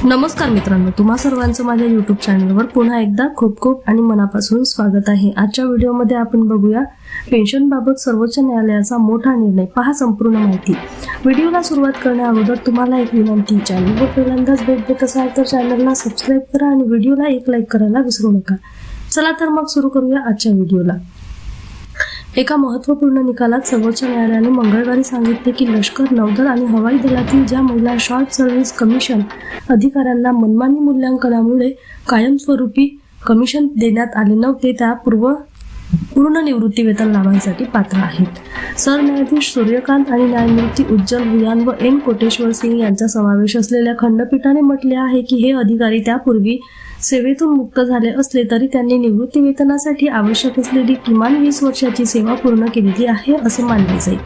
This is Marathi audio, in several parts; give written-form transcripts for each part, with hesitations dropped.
नमस्कार मित्रांनो, तुम्हा सर्वांचं माझ्या YouTube चॅनलवर पुन्हा एकदा खूप खूप आणि मनापासून स्वागत आहे। आजच्या व्हिडिओमध्ये आपण बघूया पेन्शन बाबत सर्वोच्च न्यायालयाचा मोठा निर्णय। पहा संपूर्ण माहिती। व्हिडिओला सुरुवात करण्याअगोदर तुम्हाला एक विनंती, चॅनलवर पहिल्यांदाच भेट देत असाल तर चॅनलला सबस्क्राइब करा आणि व्हिडिओला एक लाईक करायला विसरू नका। चला तर मग सुरू करूया आजच्या व्हिडिओला। एका महत्त्वपूर्ण निकालात सर्वोच्च न्यायालयाने मंगळवारी सांगितले की लष्कर, नौदल आणि हवाई दलातील ज्या महिला शॉर्ट सर्व्हिस कमिशन अधिकाऱ्यांना मनमानी मूल्यांकनामुळे कायमस्वरूपी कमिशन देण्यात आले नव्हते त्या पूर्ण निवृत्ती वेतन लाभांसाठी पात्र आहेत। सरन्यायाधीश सूर्यकांत आणि न्यायमूर्ती उज्ज्वल भुयान व एन कोटेश्वर सिंग यांचा समावेश असलेल्या खंडपीठाने म्हटले आहे की हे अधिकारी त्यापूर्वी सेवेतून मुक्त झाले असले तरी त्यांनी निवृत्ती वेतनासाठी आवश्यक असलेली किमान 20 वर्षाची सेवा पूर्ण केलेली आहे असे मानले जाईल।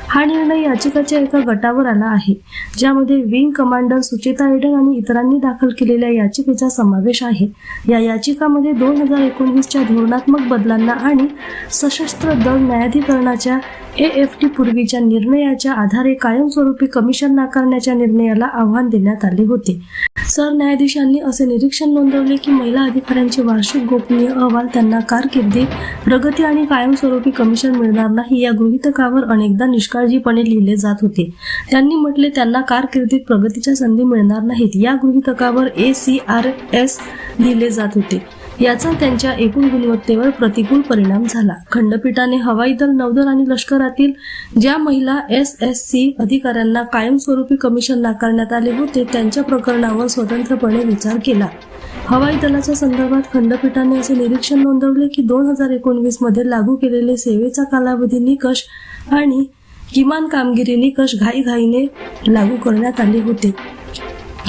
हा निर्णय याचिकाच्या एका गटावर आला आहे, ज्यामध्ये विंग कमांडर सुचेता एडन आणि इतरांनी दाखल केलेल्या याचिकेचा समावेश आहे। या याचिकामध्ये 2019च्या धोरणात्मक बदलांना आणि सशस्त्र दल न्यायाधिकरणाच्या AFT पूर्वीच्या निर्णयाच्या आधारे कायमस्वरूपी कमिशन नाकारण्याच्या निर्णयाला आव्हान देण्यात आले होते। सरन्यायाधीशांनी असे निरीक्षण नोंदवले की महिला अधिकाऱ्यांचे वार्षिक गोपनीय अहवाल त्यांना कारकिर्दीत प्रगती आणि कायमस्वरूपी कमिशन मिळणार नाही या गृहीतकावर अनेकदा निष्काळजीपणे लिहिले जात होते। त्यांनी म्हटले त्यांना कारकिर्दीत प्रगतीच्या संधी मिळणार नाहीत या गृहीतकावर ACRS लिहिले जात होते। याचा त्यांच्या एकूण गुणवत्तेवर प्रतिकूल परिणाम झाला। खंडपीठाने हवाई दल, नौदल आणि लष्करातील ज्या महिला SSC अधिकाऱ्यांना कायमस्वरूपी कमिशन नाकारण्यात आले होते त्यांच्या प्रकरणावर स्वतंत्रपणे विचार केला। हवाई दलाच्या संदर्भात खंडपीठाने असे निरीक्षण नोंदवले की 2019 मध्ये लागू केलेले सेवेचा कालावधी निकष आणि किमान कामगिरी निकष घाईघाईने लागू करण्यात आले होते,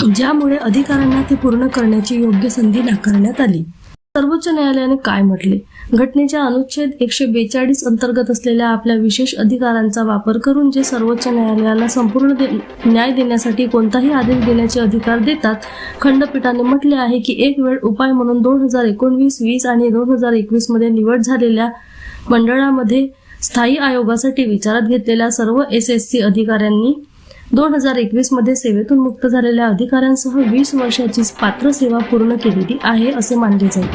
ज्यामुळे अधिकाऱ्यांना ते पूर्ण करण्याची योग्य संधी नाकारण्यात आली। सर्वोच्च न्यायालयाने काय म्हटले? घटनेच्या अनुच्छेद 142 अंतर्गत असलेल्या आपल्या विशेष अधिकारांचा वापर करून जे सर्वोच्च न्यायालयाला संपूर्ण न्याय देण्यासाठी कोणताही आदेश देण्याचे अधिकार देतात, खंडपीठाने म्हटले आहे की एक वेळ उपाय म्हणून 2019, 20 आणि 2021 मध्ये निवड झालेल्या मंडळामध्ये स्थायी आयोगासाठी विचारात घेतलेल्या सर्व SSC अधिकाऱ्यांनी 2021 मध्ये सेवेतून मुक्त झालेल्या अधिकाऱ्यांसह 20 वर्षाची पात्र सेवा पूर्ण केलेली आहे असे मानले जाईल।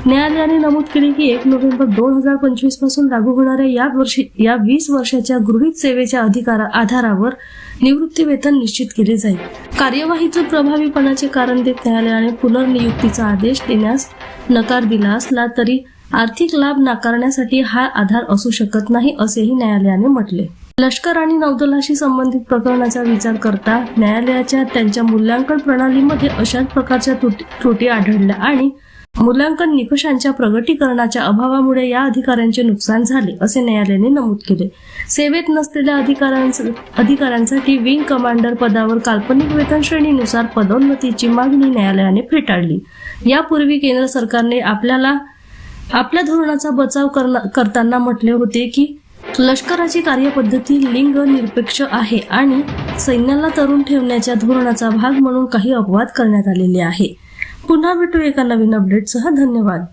न्यायालयाने नमूद केले की 1 नोव्हेंबर 2025 पासून लागू होणाऱ्या या 20 वर्षाच्या गृहीत सेवेच्या आधारावर निवृत्ती वेतन निश्चित केले जाईल। कार्यवाहीतून प्रभावीपणाचे कारण देत न्यायालयाने पुनर्नियुक्तीचा आदेश देण्यास नकार दिला असला तरी आर्थिक लाभ नाकारण्यासाठी हा आधार असू शकत नाही असेही न्यायालयाने म्हटले। लष्कर आणि नौदलाशी संबंधित प्रकरणाचा विचार करता न्यायालयाच्या त्यांच्या मूल्यांकन प्रणालीमध्ये अशाच प्रकारच्या त्रुटी आढळल्या आणि मूल्यांकन निकषांच्या प्रगटीकरणाच्या अभावामुळे या अधिकाऱ्यांचे नुकसान झाले असे न्यायालयाने नमूद केले। सेवेत नसलेल्या अधिकाऱ्यांसाठी विंग कमांडर पदावर काल्पनिक वेतन श्रेणीनुसार पदोन्नतीची मागणी न्यायालयाने फेटाळली। यापूर्वी केंद्र सरकारने आपल्या धोरणाचा बचाव करताना म्हटले होते की लष्कराची कार्यपद्धती लिंग निरपेक्ष आहे आणि सैन्याला तरुण ठेवण्याच्या धोरणाचा भाग म्हणून काही अपवाद करण्यात आलेले आहे। पुन्हा भेटू एका नवीन अपडेटसह। धन्यवाद।